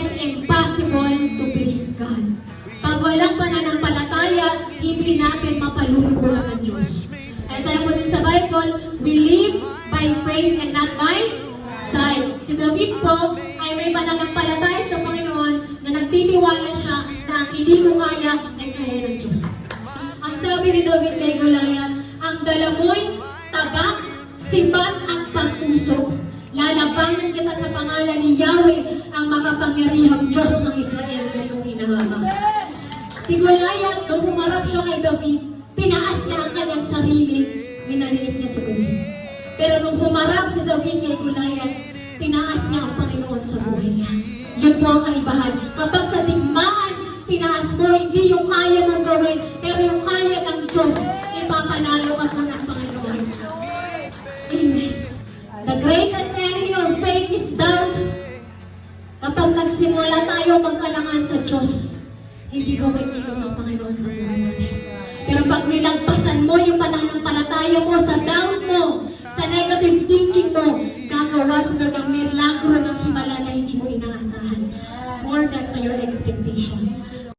is impossible to please God. Pag walang pananampalataya, hindi natin mapaluluguran ng Diyos. Kaya sabi po din sa Bible, we live by faith and not by sight. Si David po ay may pananampalataya sa Panginoon na nagtitiwala siya na ang hindi mo kaya ay kaya ng Diyos. Ang sabi ni David kay Goliath, ang dala mo'y tabak, sipat ang pagpuso. Lalabanan kita sa pangalan ni Yahweh, ang makapangyarihang Diyos ng Israel ngayong hinahanga. Si Goliath, nung humarap siya kay David, tinaas niya ang kanyang sarili, minaliit niya si Goliath. Pero nung humarap si David kay Goliath, tinaas niya ang Panginoon sa buhay niya. Yun po ang kaibahan. Kapag sa digmaan, tinaas mo, hindi yung kaya mong gawin, pero yung kaya ng Diyos, ipapanalo ka po ng Panginoon. Amen. The greatest enemy of faith is doubt. Kapag nagsimula tayo magkalangan sa Diyos, hindi ko kikilos ang Panginoon sa buhay natin. Pero pag nilagpasan mo yung pananampalataya mo sa doubt mo, sa negative thinking mo, gagawa sila ng milagro ng himala na hindi mo inaasahan. More than to your expectation.